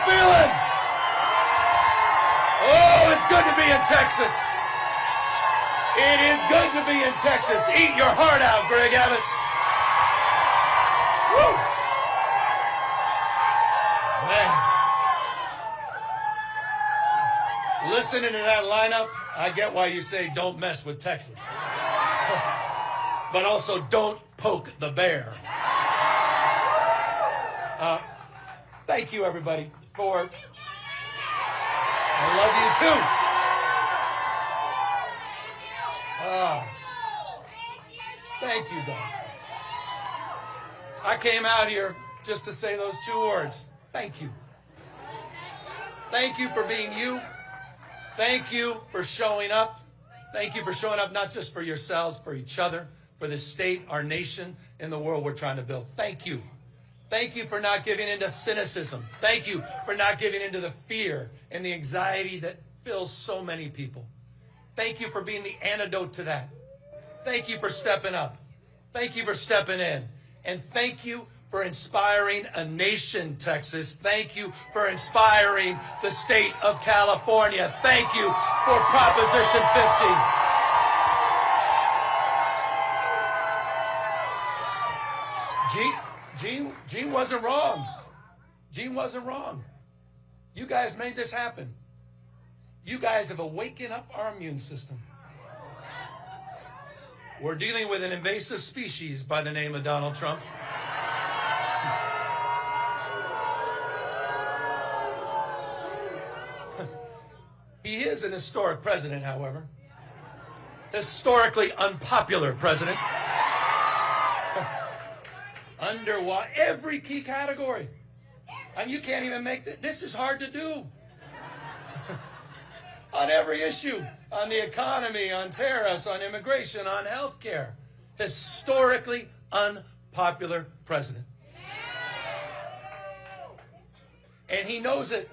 feeling? Oh, it's good to be in Texas. It is good to be in Texas. Eat your heart out, Greg Abbott. Woo. Man. Listening to that lineup, I get why you say don't mess with Texas. But also don't poke the bear. Thank you, everybody, for... I love you, too. Thank you, guys. I came out here just to say those two words. Thank you. Thank you for being you. Thank you for showing up. Thank you for showing up not just for yourselves, for each other, for the state, our nation, and the world we're trying to build. Thank you. Thank you for not giving into cynicism. Thank you for not giving into the fear and the anxiety that fills so many people. Thank you for being the antidote to that. Thank you for stepping up. Thank you for stepping in. And thank you for inspiring a nation, Texas. Thank you for inspiring the state of California. Thank you for Proposition 50. Gene wasn't wrong. Gene wasn't wrong. You guys made this happen. You guys have awakened up our immune system. We're dealing with an invasive species by the name of Donald Trump. He is an historic president, however. Historically unpopular president. Under every key category. And you can't even make that. This is hard to do. On every issue. On the economy, on tariffs, on immigration, on health care. Historically unpopular president. And he knows it.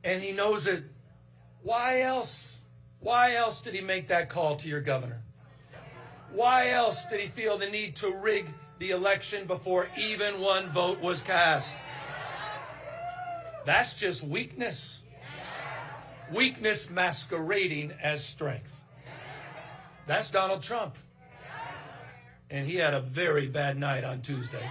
And he knows it. Why else? Why else did he make that call to your governor? Why else did he feel the need to rig the election before even one vote was cast? That's just weakness. Weakness masquerading as strength. That's Donald Trump. And he had a very bad night on Tuesday.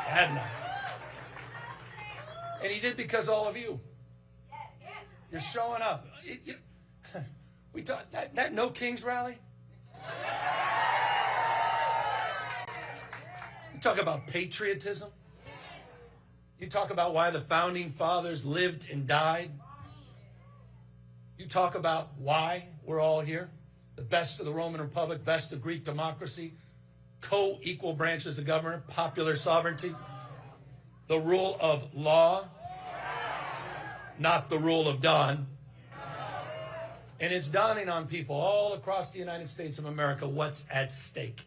Bad night. And he did because all of you. You're showing up. We talk that No Kings rally. You talk about patriotism. You talk about why the founding fathers lived and died. You talk about why we're all here. The best of the Roman Republic, best of Greek democracy, co-equal branches of government, popular sovereignty, the rule of law, not the rule of dawn. And it's dawning on people all across the United States of America what's at stake.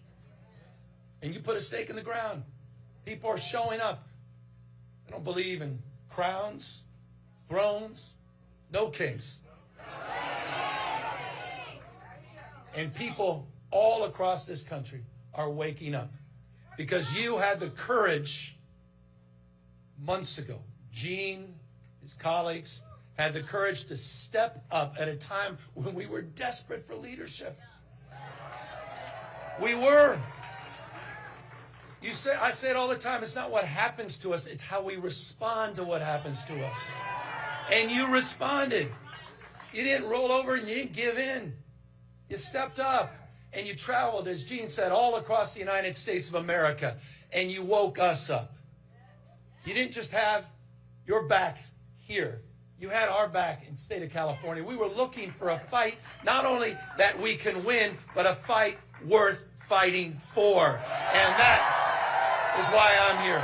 And you put a stake in the ground. People are showing up. I don't believe in crowns, thrones, no kings. And people all across this country are waking up because you had the courage months ago. Gene, his colleagues, had the courage to step up at a time when we were desperate for leadership. We were. I say it all the time, it's not what happens to us, it's how we respond to what happens to us. And you responded. You didn't roll over and you didn't give in. You stepped up and you traveled, as Gene said, all across the United States of America, and you woke us up. You didn't just have your backs here. You had our back in the state of California. We were looking for a fight, not only that we can win, but a fight worth fighting for. And that is why I'm here.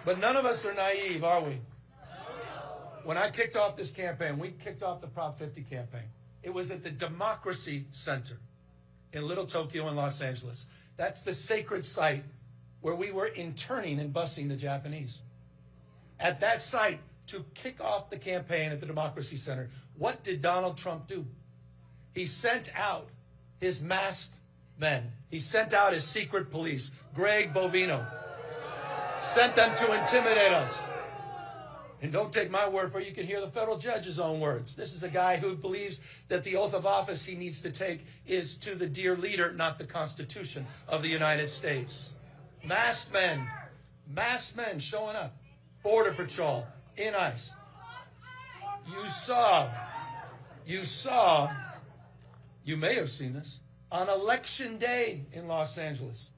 But none of us are naive, are we? When I kicked off this campaign, we kicked off the Prop 50 campaign. It was at the Democracy Center in Little Tokyo in Los Angeles. That's the sacred site where we were interning and busing the Japanese. At that site, to kick off the campaign at the Democracy Center, what did Donald Trump do? He sent out his masked men. He sent out his secret police, Greg Bovino. Sent them to intimidate us. And don't take my word for it. You can hear the federal judge's own words. This is a guy who believes that the oath of office he needs to take is to the dear leader, not the Constitution of the United States. Masked men showing up. Border Patrol in ICE. You may have seen this on Election Day in Los Angeles.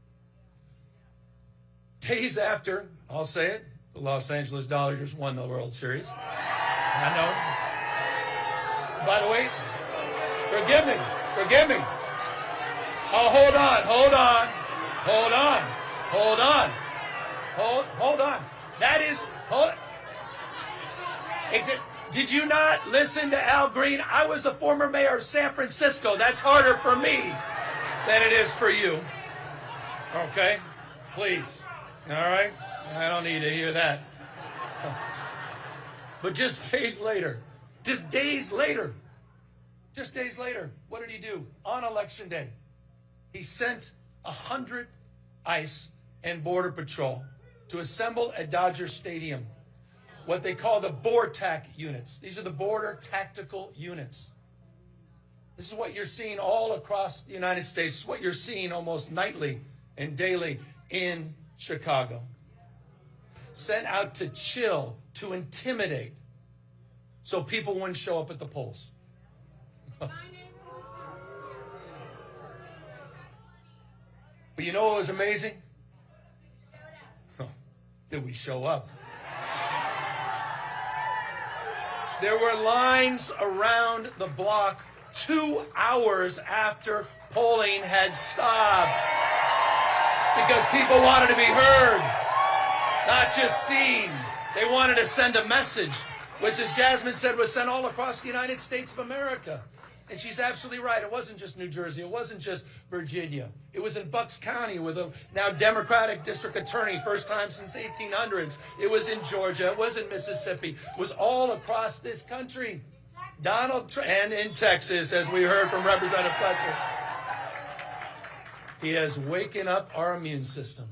Days after, I'll say it, the Los Angeles Dodgers won the World Series. I know. By the way, forgive me. Oh, hold on. That is, did you not listen to Al Green? I was the former mayor of San Francisco. That's harder for me than it is for you. Okay? Please. All right? I don't need to hear that. But just days later, what did he do? On Election Day, he sent 100 ICE and Border Patrol to assemble at Dodger Stadium, what they call the BORTAC units. These are the Border Tactical Units. This is what you're seeing all across the United States, what you're seeing almost nightly and daily in Chicago. Sent out to chill, to intimidate, so people wouldn't show up at the polls. But you know what was amazing? Did we show up? There were lines around the block 2 hours after polling had stopped because people wanted to be heard, not just seen. They wanted to send a message, which, as Jasmine said, was sent all across the United States of America. And she's absolutely right. It wasn't just New Jersey. It wasn't just Virginia. It was in Bucks County with a now Democratic district attorney, first time since 1800s. It was in Georgia. It was in Mississippi. It was all across this country. Donald Trump, and in Texas, as we heard from Representative Fletcher. He has waken up our immune system.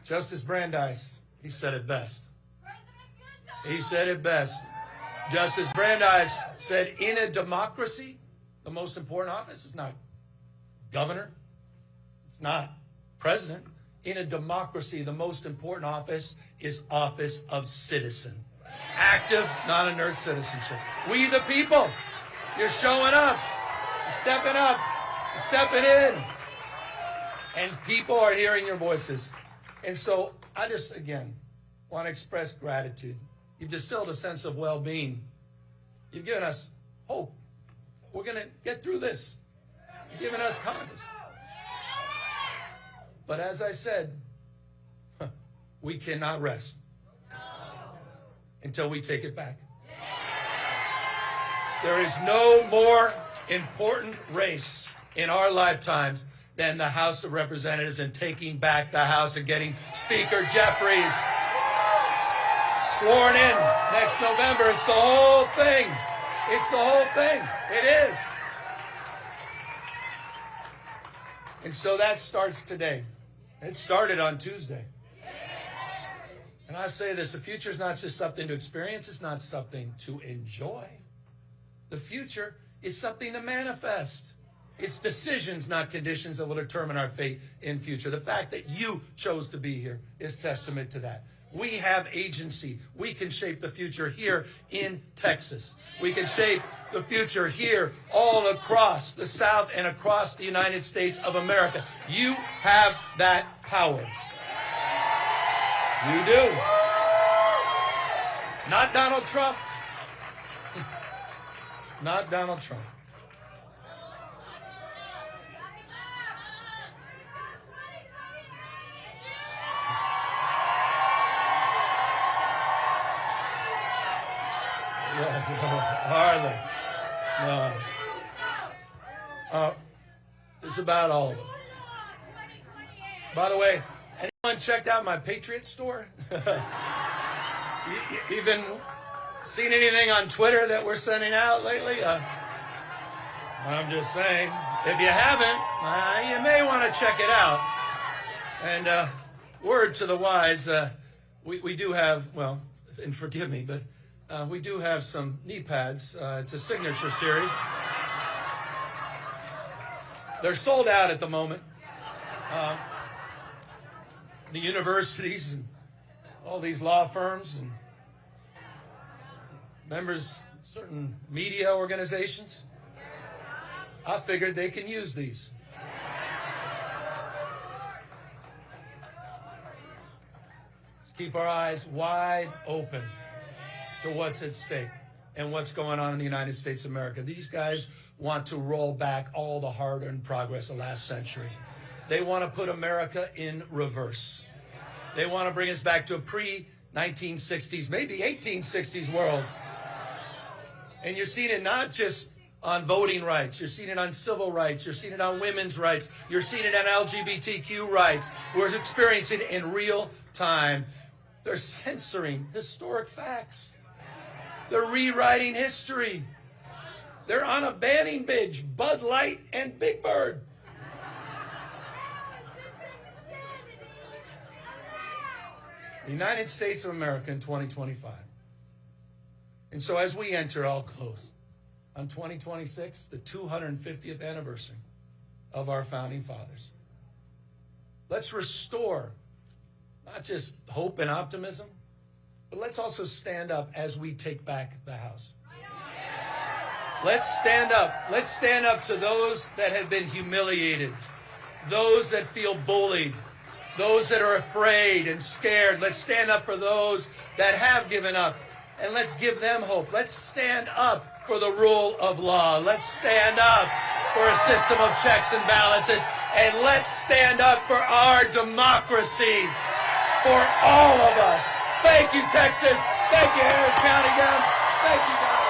Justice Brandeis, he said it best. Justice Brandeis said, in a democracy, the most important office is not governor. It's not president. In a democracy, the most important office is office of citizen. Active, not inert citizenship. We the people, you're showing up. You're stepping up. You're stepping in. And people are hearing your voices. And so I just, again, want to express gratitude. You've distilled a sense of well-being. You've given us hope. We're going to get through this. You've given us confidence. But as I said, we cannot rest until we take it back. There is no more important race in our lifetimes than the House of Representatives and taking back the House and getting Speaker Jeffries sworn in next November. It's the whole thing. It's the whole thing. It is. And so that starts today. It started on Tuesday. And I say this, the future is not just something to experience. It's not something to enjoy. The future is something to manifest. It's decisions, not conditions, that will determine our fate in future. The fact that you chose to be here is testament to that. We have agency. We can shape the future here in Texas. We can shape the future here all across the South and across the United States of America. You have that power. You do. Not Donald Trump. Not Donald Trump. Hardly. No. It's about all of it. By the way, anyone checked out my Patriot store? Seen anything on Twitter that we're sending out lately? I'm just saying, if you haven't, you may want to check it out. And word to the wise, we do have, well, and forgive me, but we do have some knee pads. It's a signature series. They're sold out at the moment. The universities and all these law firms and members of certain media organizations, I figured they can use these. Let's keep our eyes wide open to what's at stake and what's going on in the United States of America. These guys want to roll back all the hard-earned progress of last century. They want to put America in reverse. They want to bring us back to a pre-1960s, maybe 1860s world. And you're seeing it not just on voting rights. You're seeing it on civil rights. You're seeing it on women's rights. You're seeing it on LGBTQ rights. We're experiencing it in real time. They're censoring historic facts. They're rewriting history. They're on a banning binge, Bud Light and Big Bird. The United States of America in 2025. And so as we enter, I'll close, on 2026, the 250th anniversary of our founding fathers. Let's restore not just hope and optimism, but let's also stand up as we take back the House. Let's stand up. Let's stand up to those that have been humiliated, those that feel bullied, those that are afraid and scared. Let's stand up for those that have given up, and let's give them hope. Let's stand up for the rule of law. Let's stand up for a system of checks and balances, and let's stand up for our democracy for all of us. Thank you, Texas. Thank you, Harris County Dems. Thank you, guys.